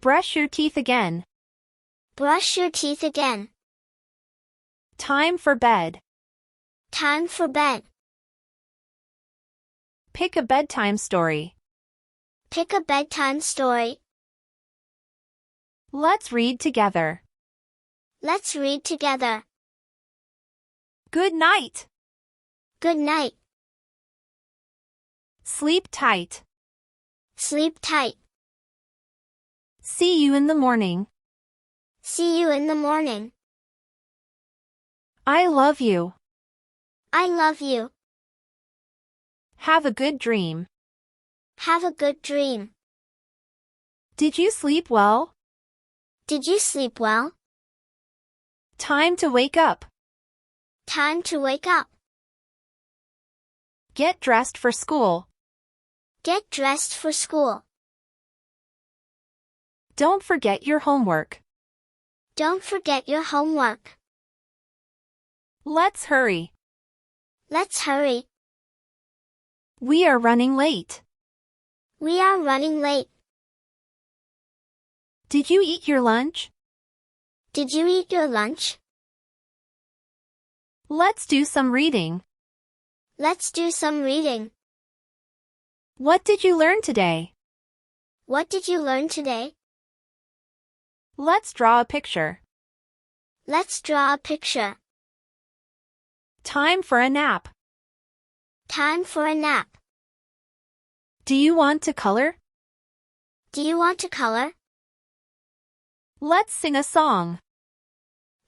Brush your teeth again. Brush your teeth again. Time for bed. Time for bed. Pick a bedtime story. Pick a bedtime story. Let's read together. Let's read together. Good night. Good night. Sleep tight. Sleep tight. See you in the morning. See you in the morning. I love you. I love you. Have a good dream. Have a good dream. Did you sleep well? Did you sleep well? Time to wake up. Time to wake up. Get dressed for school. Get dressed for school. Don't forget your homework. Don't forget your homework. Let's hurry. Let's hurry. We are running late. We are running late. Did you eat your lunch? Did you eat your lunch? Let's do some reading. Let's do some reading. What did you learn today? What did you learn today? Let's draw a picture. Let's draw a picture. Time for a nap. Time for a nap. Do you want to color? Do you want to color? Let's sing a song.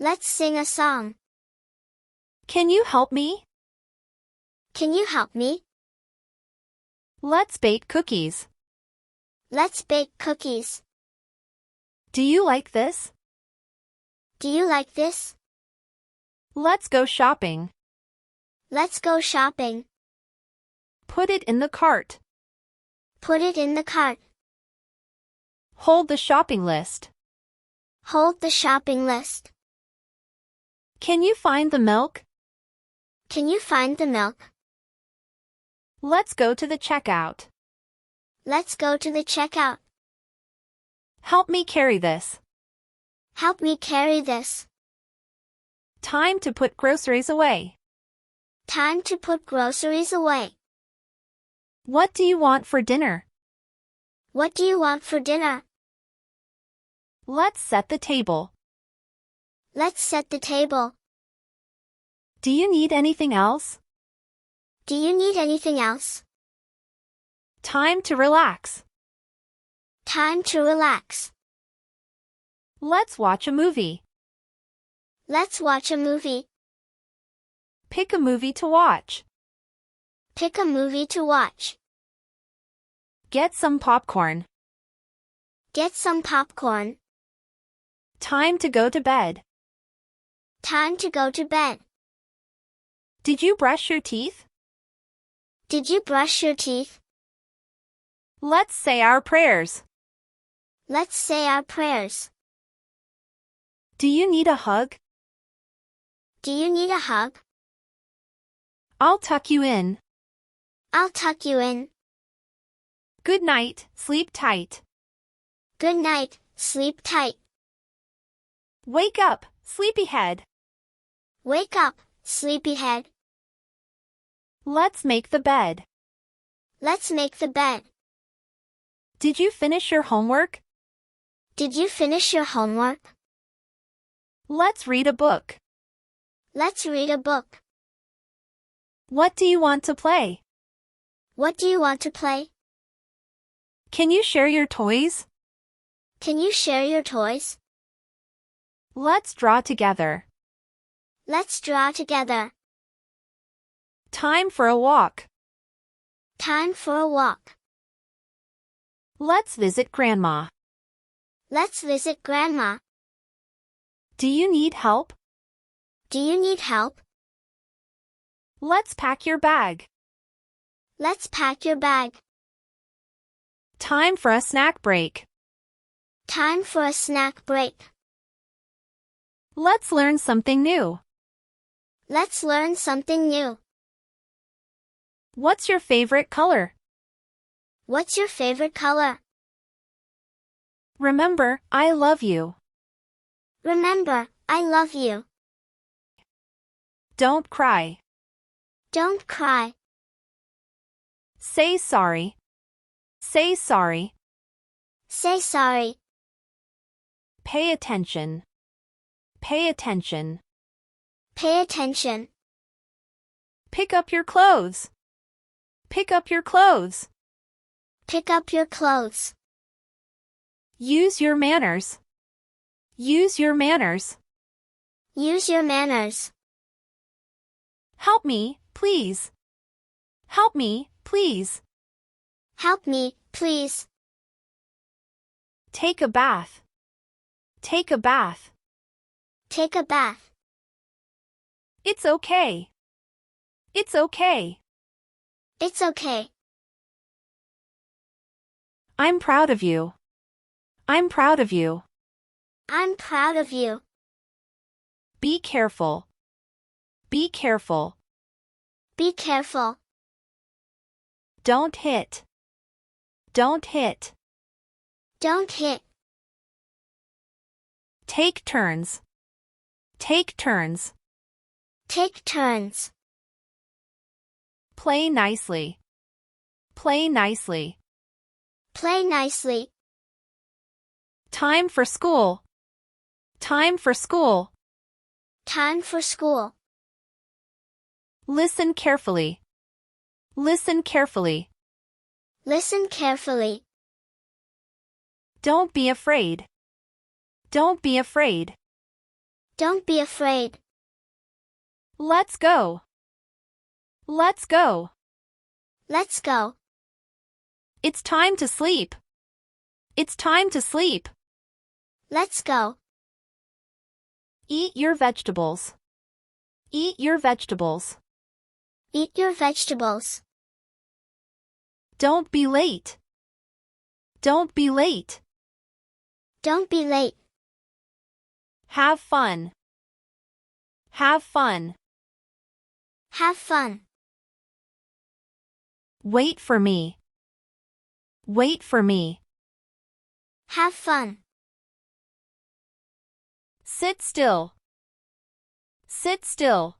Let's sing a song. Can you help me? Can you help me? Let's bake cookies. Let's bake cookies. Do you like this? Do you like this? Let's go shopping. Let's go shopping. Put it in the cart. Put it in the cart. Hold the shopping list. Hold the shopping list. Can you find the milk? Can you find the milk? Let's go to the checkout. Let's go to the checkout. Help me carry this. Help me carry this. Time to put groceries away. Time to put groceries away. What do you want for dinner? What do you want for dinner? Let's set the table. Let's set the table. Do you need anything else? Do you need anything else? Time to relax. Time to relax. Let's watch a movie. Let's watch a movie. Pick a movie to watch. Pick a movie to watch. Get some popcorn. Get some popcorn. Time to go to bed. Time to go to bed. Did you brush your teeth? Did you brush your teeth? Let's say our prayers. Let's say our prayers. Do you need a hug? Do you need a hug? I'll tuck you in. I'll tuck you in. Good night, sleep tight. Good night, sleep tight. Wake up, sleepyhead. Wake up, sleepyhead. Let's make the bed. Let's make the bed. Did you finish your homework? Did you finish your homework? Let's read a book. Let's read a book. What do you want to play? What do you want to play? Can you share your toys? Can you share your toys? Let's draw together. Let's draw together. Time for a walk. Time for a walk. Let's visit Grandma. Let's visit Grandma. Do you need help? Do you need help? Let's pack your bag. Let's pack your bag. Time for a snack break. Time for a snack break. Let's learn something new. Let's learn something new. What's your favorite color? What's your favorite color? Remember, I love you. Remember, I love you. Don't cry. Don't cry. Say sorry. Say sorry. Say sorry. Pay attention. Pay attention. Pay attention. Pick up your clothes. Pick up your clothes. Pick up your clothes. Use your manners. Use your manners. Use your manners. Help me, please. Help me, please. Help me, please. Take a bath. Take a bath. Take a bath. It's okay. It's okay. It's okay. I'm proud of you. I'm proud of you. I'm proud of you. Be careful. Be careful. Be careful. Don't hit. Don't hit. Don't hit. Take turns. Take turns. Take turns. Play nicely. Play nicely. Play nicely. Time for school. Time for school. Time for school. Listen carefully. Listen carefully. Listen carefully. Don't be afraid. Don't be afraid. Don't be afraid. Let's go. Let's go. Let's go. It's time to sleep. It's time to sleep. Let's go. Eat your vegetables. Eat your vegetables. Eat your vegetables. Don't be late. Don't be late. Don't be late. Have fun. Have fun. Have fun. Wait for me. Wait for me. Have fun. Sit still. Sit still.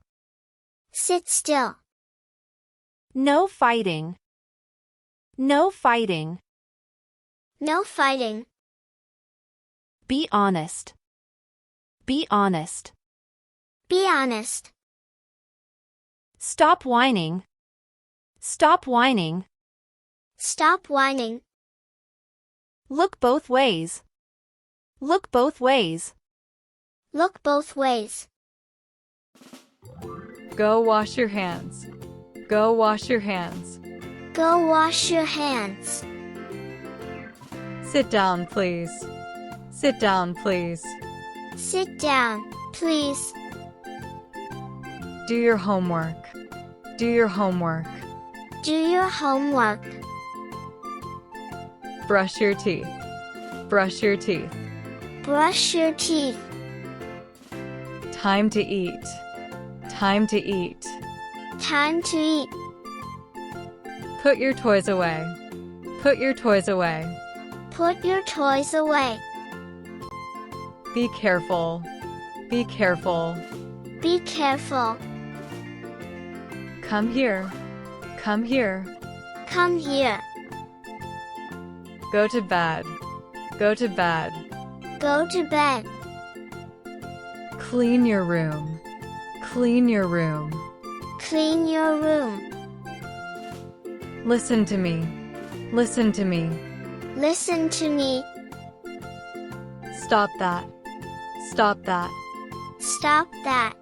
Sit still. No fighting. No fighting. No fighting. Be honest. Be honest. Be honest. Stop whining. Stop whining. Stop whining. Look both ways. Look both ways. Look both ways. Go wash your hands. Go wash your hands. Go wash your hands. Sit down, please. Sit down, please. Sit down, please. Do your homework. Do your homework. Do your homework. Brush your teeth. Brush your teeth. Brush your teeth. Time to eat. Time to eat. Time to eat. Put your toys away. Put your toys away. Put your toys away. Be careful. Be careful. Be careful. Come here. Come here. Come here. Go to bed. Go to bed. Go to bed. Clean your room. Clean your room. Clean your room. Listen to me. Listen to me. Listen to me. Stop that. Stop that. Stop that.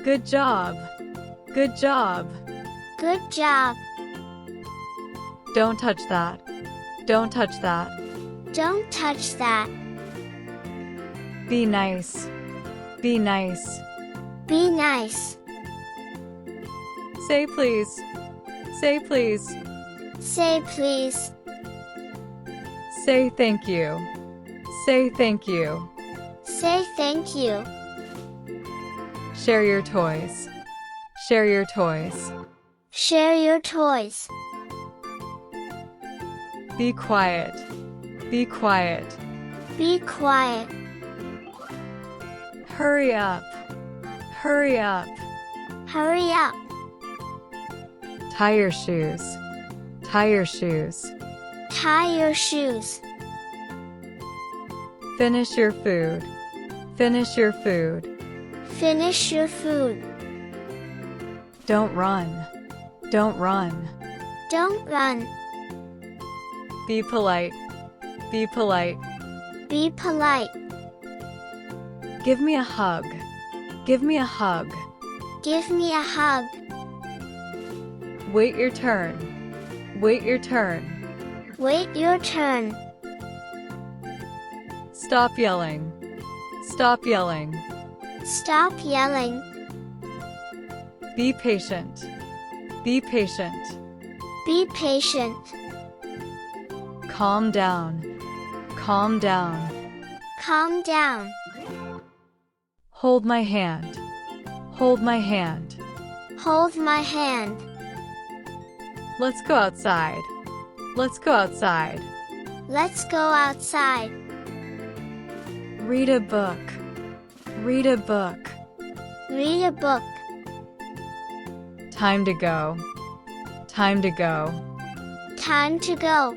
Good job. Good job. Good job. Don't touch that. Don't touch that. Don't touch that. Be nice. Be nice. Be nice. Say please. Say please. Say please. Say thank you. Say thank you. Say thank you. Share your toys. Share your toys. Share your toys. Be quiet. Be quiet. Be quiet. Hurry up. Hurry up. Hurry up. Tie your shoes. Tie your shoes. Tie your shoes. Finish your food. Finish your food. Finish your food. Don't run. Don't run. Don't run. Be polite. Be polite. Be polite. Give me a hug. Give me a hug. Give me a hug. Wait your turn. Wait your turn. Wait your turn. Stop yelling. Stop yelling. Stop yelling. Be patient. Be patient. Be patient. Calm down. Calm down. Calm down. Hold my hand. Hold my hand. Hold my hand. Let's go outside. Let's go outside. Let's go outside. Read a book. Read a book. Read a book. Time to go. Time to go. Time to go.